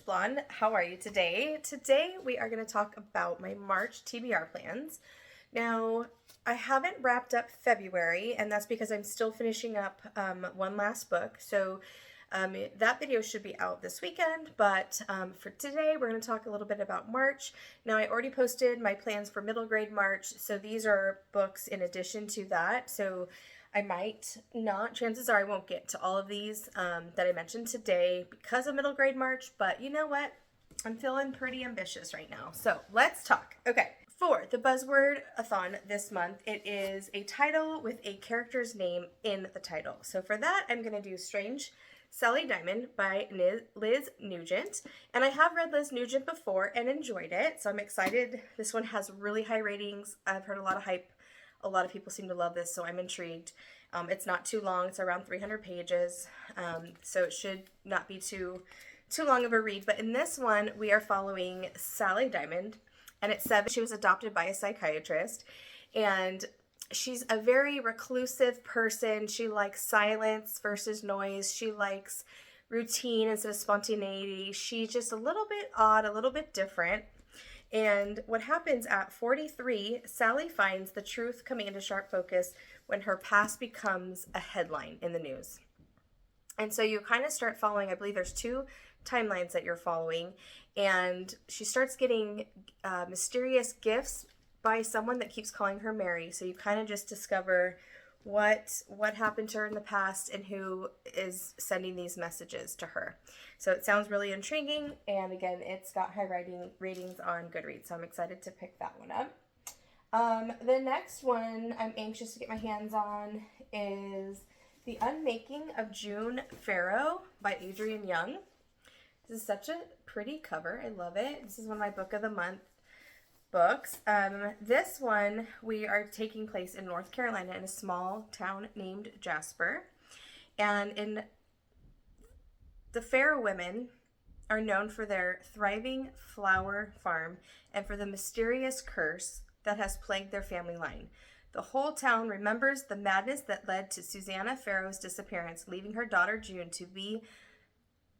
Bookish Blonde. How are you today? Today we are going to talk about my March TBR plans. Now, I haven't wrapped up February, and that's because I'm still finishing up one last book. So that video should be out this weekend, but for today we're going to talk a little bit about March. Now, I already posted my plans for Middle Grade March, so these are books in addition to that. So I might not, chances are I won't get to all of these that I mentioned today because of Middle Grade March, but you know what? I'm feeling pretty ambitious right now. So let's talk. Okay, for the Buzzword-a-thon this month, it is a title with a character's name in the title. So for that, I'm going to do Strange Sally Diamond by Liz Nugent. And I have read Liz Nugent before and enjoyed it, so I'm excited. This one has really high ratings. I've heard a lot of hype. A lot of people seem to love this, so I'm intrigued. It's not too long. It's around 300 pages, so it should not be too long of a read. But in this one, we are following Sally Diamond, and it's 7. She was adopted by a psychiatrist, and she's a very reclusive person. She likes silence versus noise. She likes routine instead of spontaneity. She's just a little bit odd, a little bit different. And what happens at 43, Sally finds the truth coming into sharp focus when her past becomes a headline in the news. And so you kind of start following, I believe there's 2 timelines that you're following, and she starts getting mysterious gifts by someone that keeps calling her Mary. So you kind of just discover what happened to her in the past and who is sending these messages to her. So it sounds really intriguing, and again, it's got high ratings on Goodreads, so I'm excited to pick that one up. The next one I'm anxious to get my hands on is The Unmaking of June Farrow by Adrienne Young. This is such a pretty cover. I love it. This is one of my book of the month books. This one, we are taking place in North Carolina in a small town named Jasper. And in the Farrow women are known for their thriving flower farm and for the mysterious curse that has plagued their family line. The whole town remembers the madness that led to Susanna Farrow's disappearance, leaving her daughter June to be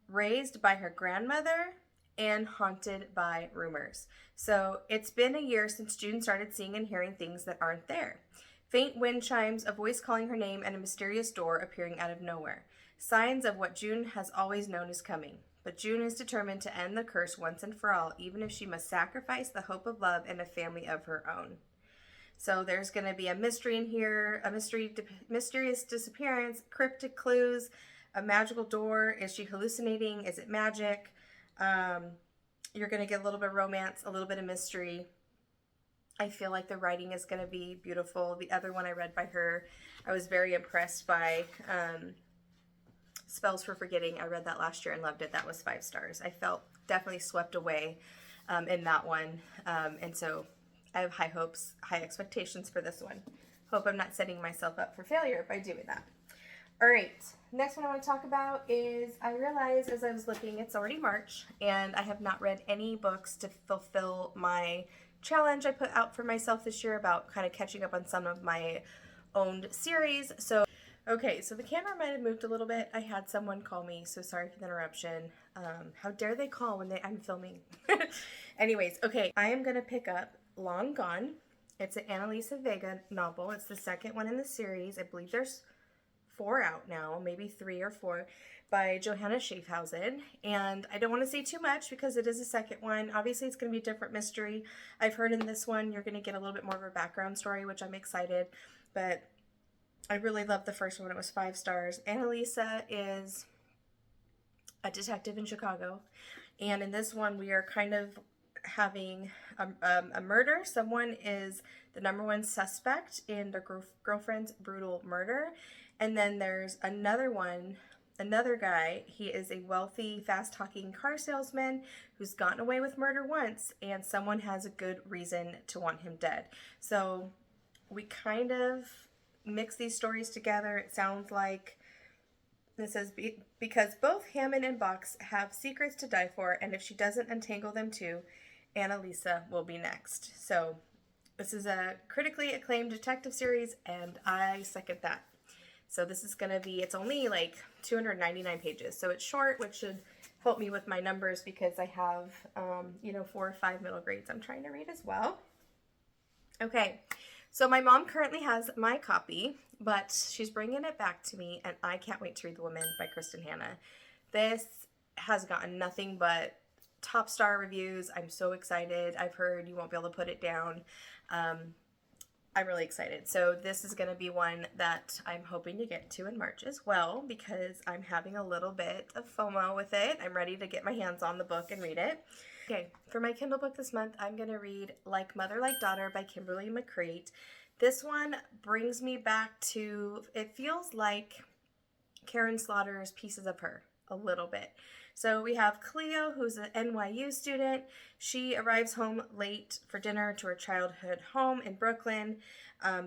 raised by her grandmother and haunted by rumors. So it's been a year since June started seeing and hearing things that aren't there. Faint wind chimes, a voice calling her name, and a mysterious door appearing out of nowhere. Signs of what June has always known is coming. But June is determined to end the curse once and for all, even if she must sacrifice the hope of love and a family of her own. So there's going to be a mystery in here, a mysterious disappearance, cryptic clues, a magical door. Is she hallucinating? Is it magic? You're going to get a little bit of romance, a little bit of mystery. I feel like the writing is going to be beautiful. The other one I read by her, I was very impressed by. Spells for Forgetting. I read that last year and loved it. That was 5 stars. I felt definitely swept away in that one. And so I have high hopes, high expectations for this one. Hope I'm not setting myself up for failure by doing that. All right, next one I want to talk about is, I realized as I was looking, it's already March, and I have not read any books to fulfill my challenge I put out for myself this year about kind of catching up on some of my owned series. So, okay, so the camera might have moved a little bit. I had someone call me, so sorry for the interruption. How dare they call when I'm filming? Anyways, okay, I am going to pick up Long Gone. It's an Annalisa Vega novel. It's the second one in the series. I believe there's 4 out now, maybe 3 or 4, by Joanna Schaffausen. And I don't want to say too much because it is a second one. Obviously, it's going to be a different mystery. I've heard in this one you're going to get a little bit more of a background story, which I'm excited. But I really loved the first one. It was 5 stars. Annalisa is a detective in Chicago. And in this one, we are kind of having a murder. Someone is the #1 suspect in their girlfriend's brutal murder. And then there's another guy. He is a wealthy, fast-talking car salesman who's gotten away with murder once, and someone has a good reason to want him dead. So we kind of mix these stories together. It sounds like this says, because both Hammond and Box have secrets to die for, and if she doesn't untangle them too, Annalisa will be next. So this is a critically acclaimed detective series, and I second that. So this is going to be, it's only like 299 pages, so it's short, which should help me with my numbers because I have, you know, 4 or 5 middle grades I'm trying to read as well. Okay, so my mom currently has my copy, but she's bringing it back to me, and I can't wait to read The Woman by Kristin Hannah. This has gotten nothing but top star reviews. I'm so excited. I've heard you won't be able to put it down. I'm really excited. So this is going to be one that I'm hoping to get to in March as well because I'm having a little bit of FOMO with it. I'm ready to get my hands on the book and read it. Okay, for my Kindle book this month, I'm going to read Like Mother, Like Daughter by Kimberly McCreight. This one brings me back to, it feels like Karen Slaughter's Pieces of Her a little bit. So we have Cleo, who's an NYU student. She arrives home late for dinner to her childhood home in Brooklyn.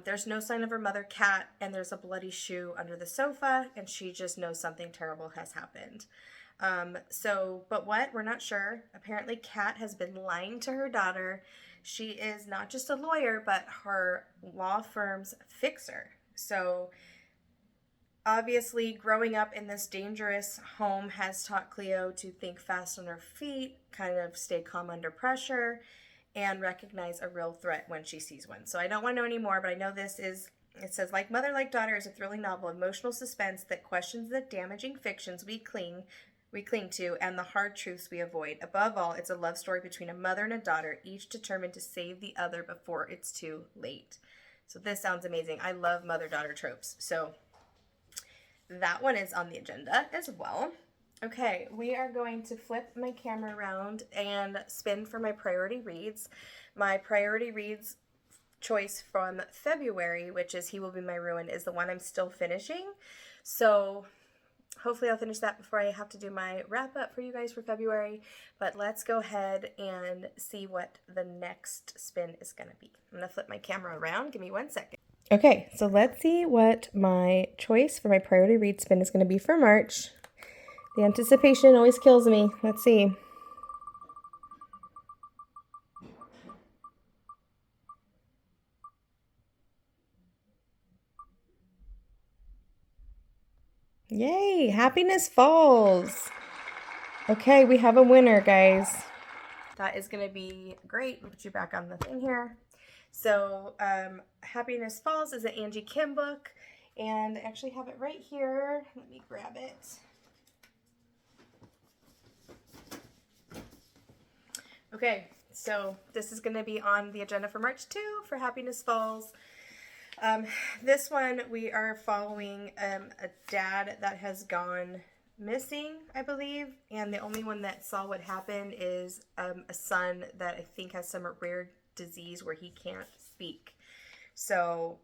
There's no sign of her mother, Kat, and there's a bloody shoe under the sofa, and she just knows something terrible has happened. But what? We're not sure. Apparently, Kat has been lying to her daughter. She is not just a lawyer, but her law firm's fixer. So obviously, growing up in this dangerous home has taught Cleo to think fast on her feet, kind of stay calm under pressure, and recognize a real threat when she sees one. So I don't want to know any more, but I know this is, it says, Like Mother, Like Daughter is a thrilling novel, emotional suspense that questions the damaging fictions we cling to and the hard truths we avoid. Above all, it's a love story between a mother and a daughter, each determined to save the other before it's too late. So this sounds amazing. I love mother-daughter tropes. So that one is on the agenda as well. Okay, we are going to flip my camera around and spin for my priority reads. My priority reads choice from February, which is He Will Be My Ruin, is the one I'm still finishing. So hopefully I'll finish that before I have to do my wrap up for you guys for February. But let's go ahead and see what the next spin is going to be. I'm going to flip my camera around. Give me 1 second. Okay, so let's see what my choice for my priority read spin is going to be for March. The anticipation always kills me. Let's see. Yay, Happiness Falls. Okay, we have a winner, guys. That is going to be great. I'll put you back on the thing here. So, Happiness Falls is an Angie Kim book, and I actually have it right here. Let me grab it. Okay, so this is going to be on the agenda for March 2 for Happiness Falls. This one we are following a dad that has gone missing, I believe, and the only one that saw what happened is a son that I think has some rare disease where he can't speak. So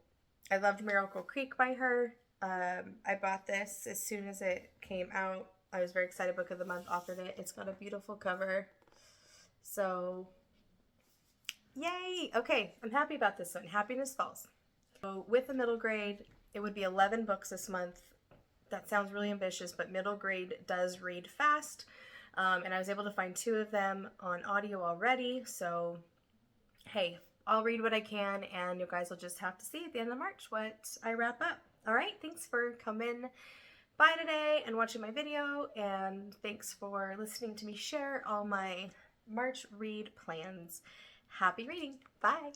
I loved Miracle Creek by her. I bought this as soon as it came out. I was very excited. Book of the month, authored it. It's got a beautiful cover. So yay! Okay, I'm happy about this one. Happiness Falls. So with the middle grade, it would be 11 books this month. That sounds really ambitious, but middle grade does read fast. And I was able to find 2 of them on audio already. So hey, I'll read what I can, and you guys will just have to see at the end of March what I wrap up. All right, thanks for coming by today and watching my video, and thanks for listening to me share all my March read plans. Happy reading. Bye.